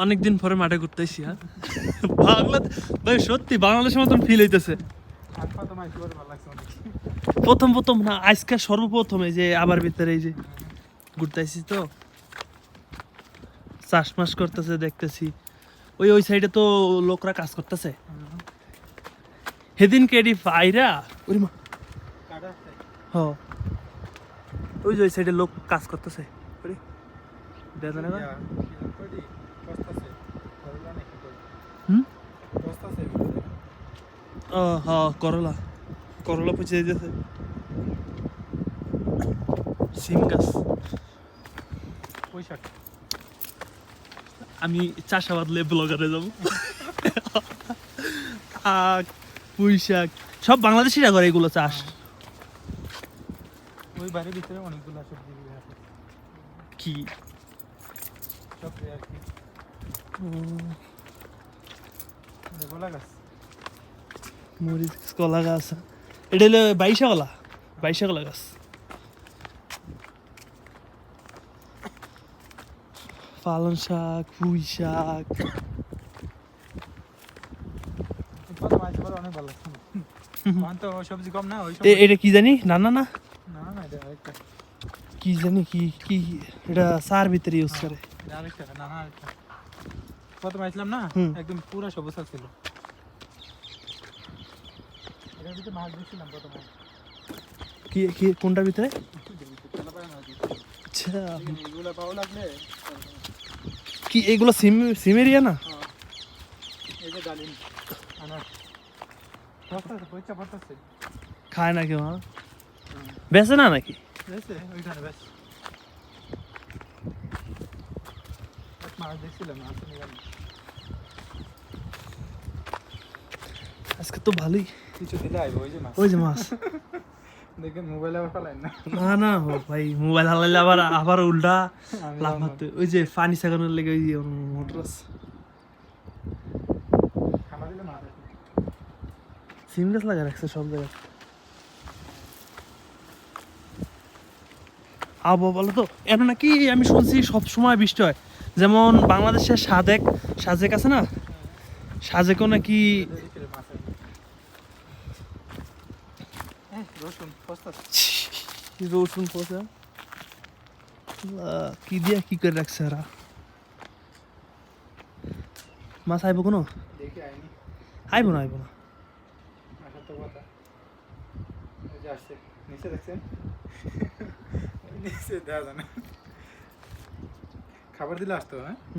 অনেকদিন পরে মাঠে ঘুরতে আসছি। হ্যাঁ বাংলা ভাই সত্যি বাংলাদেশের মতন ফিল হইতেছে। প্রথম প্রথম না আজকে সর্বপ্রথম এই যে আবার ভিতরে এই যে ঘুরতে আসছি তো চাষমাস করতেছে দেখতেছি। ওই সাইডে তো লোকরা কাজ করতেছে। সেদিন কেডি পাইরা ওরে মা হ ওই যে ওই সাইডে লোক কাজ করতেছে। করলা করলা পচে যেতেছে। সিম গাছ আমি চাষাবাদ লে ব্লগারে যাবো। পুঁই শাক সব বাংলাদেশিরা করে এগুলো চাষ। ওই বাড়ির ভিতরে অনেকগুলো সবজি কি মরিচ কলা গাছ এটা হলো বাইশা কলা গাছ। পালং শাক পুঁই শাক অনেক ভালো লাগছে। তো সবজি কম না ওই এটা কি জানি না না না না না এটা আরেকটা কি জানি কি কি এটা সার ভিতরে ইউজ করে। আরেকটা না না আরেকটা প্রথমে আসলাম না একদম পুরো সবুজ ছিল। এটার ভিতরে মাছ দিচ্ছিলাম প্রথমে। কি কি কোনটার ভিতরে? আচ্ছা এগুলো পাওয়া লাগলে কি এগুলো সিমেরিয়া না? এই যে ডালিম আনার পড়তেছে পয়সা পড়তেছে খায় না কেউ? বেচে না নাকি? বেশি ওইখানে বেশ মাছ দেখছিলাম মাছ নিয়ে আজকে তো ভালোই কিছু দিলে আইব ওই যে মাছ। দেখেন মোবাইল আবার ফেলাই না না না ভাই মোবাইল হালাইলে আবার উল্টা লাফাতে ওই যে পানি সাগানোর লেগে ওই যে মোটর আছে। সিম গাছ লাগা রাখছে সব জায়গায়। আবহাওয়া বলো তো এমন নাকি আমি শুনছি সব সময় বৃষ্টি হয়। যেমন বাংলাদেশের সাজেক আছে না, সাজেকও নাকি রসুন পচা কি দিয়া কি করে রাখছে এরা। মাছ আইব কোনো? আইব না খাবার দিলে আসতো হ্যাঁ।